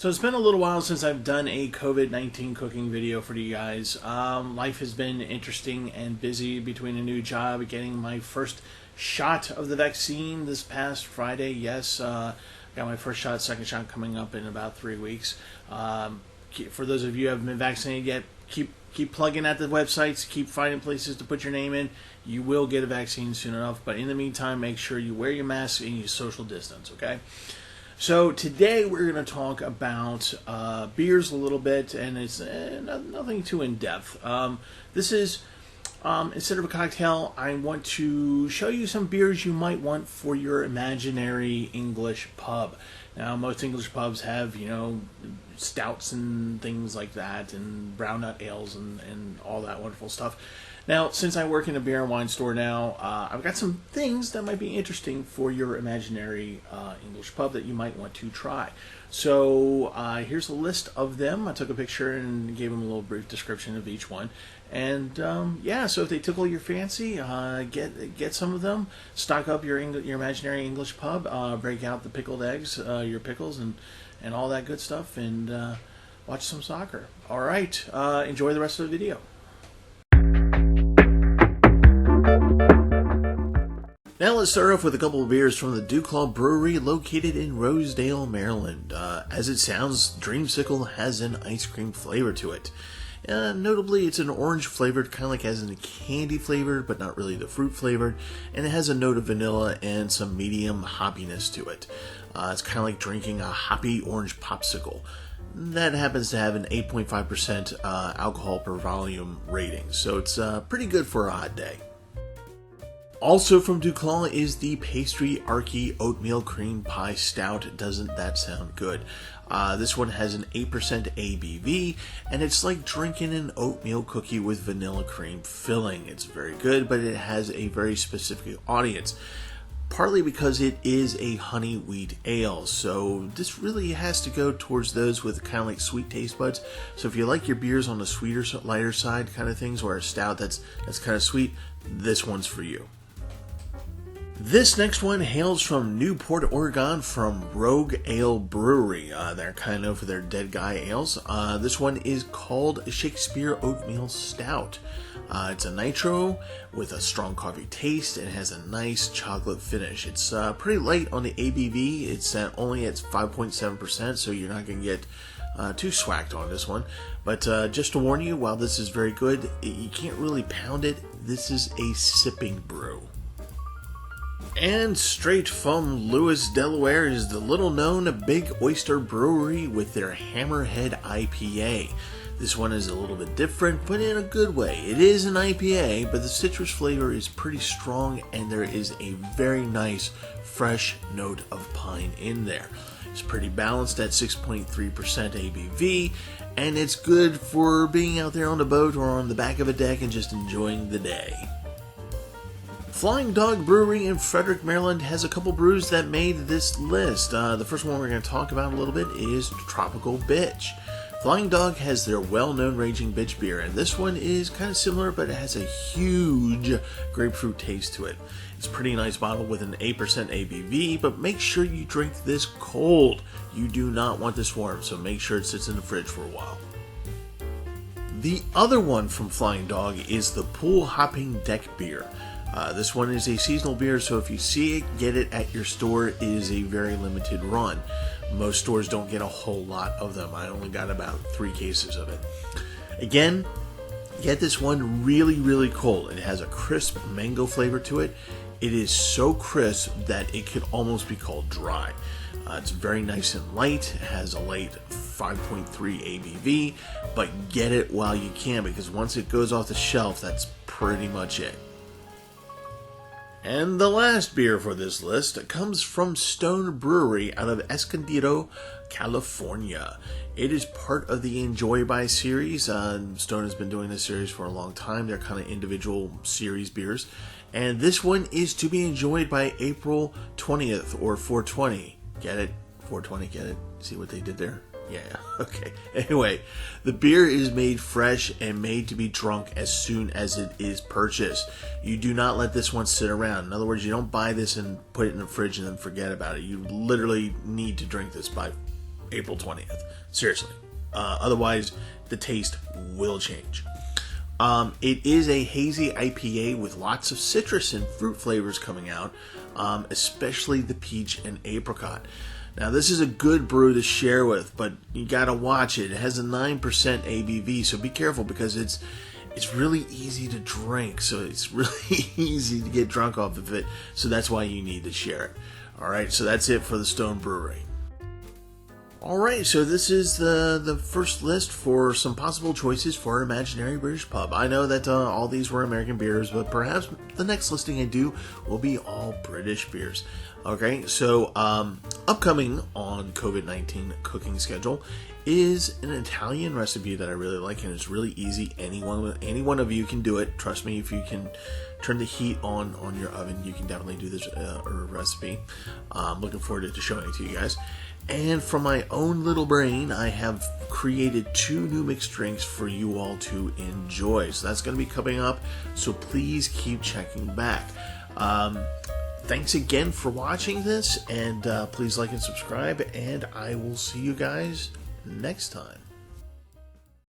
So it's been a little while since I've done a COVID-19 cooking video for you guys. Life has been interesting and busy between a new job, getting my first shot of the vaccine this past Friday. Yes, got my first shot, second shot coming up in about 3 weeks. For those of you who haven't been vaccinated yet, keep plugging at the websites, keep finding places to put your name in. You will get a vaccine soon enough, but in the meantime, make sure you wear your mask and you social distance, okay? So today we're going to talk about beers a little bit, and it's nothing too in-depth. This is, instead of a cocktail, I want to show you some beers you might want for your imaginary English pub. Now, most English pubs have, stouts and things like that, and brown nut ales and all that wonderful stuff. Now, since I work in a beer and wine store now, I've got some things that might be interesting for your imaginary English pub that you might want to try. So here's a list of them. I took a picture and gave them a little brief description of each one. And so if they tickle your fancy, get some of them. Stock up your imaginary English pub. Break out the pickled eggs, your pickles, and all that good stuff, and watch some soccer. All right, enjoy the rest of the video. Now let's start off with a couple of beers from the Duclaw Brewery located in Rosedale, Maryland. As it sounds, Dreamsicle has an ice cream flavor to it. Notably, it's an orange flavored, kind of like as in a candy flavored, but not really the fruit flavored, and it has a note of vanilla and some medium hoppiness to it. It's kind of like drinking a hoppy orange popsicle. That happens to have an 8.5% alcohol per volume rating, so it's pretty good for a hot day. Also from Duclaw is the Pastry Archie Oatmeal Cream Pie Stout. Doesn't that sound good? This one has an 8% ABV, and it's like drinking an oatmeal cookie with vanilla cream filling. It's very good, but it has a very specific audience. Partly because it is a honey wheat ale, so this really has to go towards those with kind of like sweet taste buds. So if you like your beers on the sweeter, lighter side kind of things, or a stout that's kind of sweet, this one's for you. This next one hails from Newport, Oregon, from Rogue Ale Brewery. They're kind of known for their Dead Guy ales. This one is called Shakespeare Oatmeal Stout. It's a nitro with a strong coffee taste and has a nice chocolate finish. It's pretty light on the ABV. It's only at 5.7%, so you're not going to get too swacked on this one. But just to warn you, while this is very good, you can't really pound it. This is a sipping brew. And straight from Lewis, Delaware is the little-known Big Oyster Brewery with their Hammerhead IPA. This one is a little bit different, but in a good way. It is an IPA, but the citrus flavor is pretty strong, and there is a very nice, fresh note of pine in there. It's pretty balanced at 6.3% ABV, and it's good for being out there on the boat or on the back of a deck and just enjoying the day. Flying Dog Brewery in Frederick, Maryland has a couple brews that made this list. The first one we're going to talk about a little bit is Tropical Bitch. Flying Dog has their well-known Raging Bitch beer, and this one is kind of similar, but it has a huge grapefruit taste to it. It's a pretty nice bottle with an 8% ABV, but make sure you drink this cold. You do not want this warm, so make sure it sits in the fridge for a while. The other one from Flying Dog is the Pool Hopping Deck Beer. This one is a seasonal beer, so if you see it, get it at your store. It is a very limited run. Most stores don't get a whole lot of them. I only got about 3 cases of it. Again, get this one really, really cold. It has a crisp mango flavor to it. It is so crisp that it could almost be called dry. It's very nice and light. It has a light 5.3 ABV, but get it while you can, because once it goes off the shelf, that's pretty much it. And the last beer for this list comes from Stone Brewery out of Escondido, California. It is part of the Enjoy By series. Stone has been doing this series for a long time. They're kind of individual series beers. And this one is to be enjoyed by April 20th or 420. Get it? 420, get it? See what they did there? Yeah, okay. Anyway, the beer is made fresh and made to be drunk as soon as it is purchased. You do not let this one sit around. In other words, you don't buy this and put it in the fridge and then forget about it. You literally need to drink this by April 20th. Seriously. Otherwise, the taste will change. It is a hazy IPA with lots of citrus and fruit flavors coming out, especially the peach and apricot. Now, this is a good brew to share with, but you gotta watch it. It has a 9% ABV, so be careful because it's really easy to drink, so it's really easy to get drunk off of it, so that's why you need to share it. Alright, so that's it for the Stone Brewery. Alright, so this is the first list for some possible choices for Imaginary British Pub. I know that all these were American beers, but perhaps the next listing I do will be all British beers. Okay, so upcoming on COVID-19 cooking schedule is an Italian recipe that I really like, and it's really easy. Any one of you can do it. Trust me, if you can turn the heat on your oven, you can definitely do this recipe. I'm looking forward to showing it to you guys. And from my own little brain, I have created 2 new mixed drinks for you all to enjoy. So that's going to be coming up, so please keep checking back. Thanks again for watching this, and please like and subscribe, and I will see you guys next time.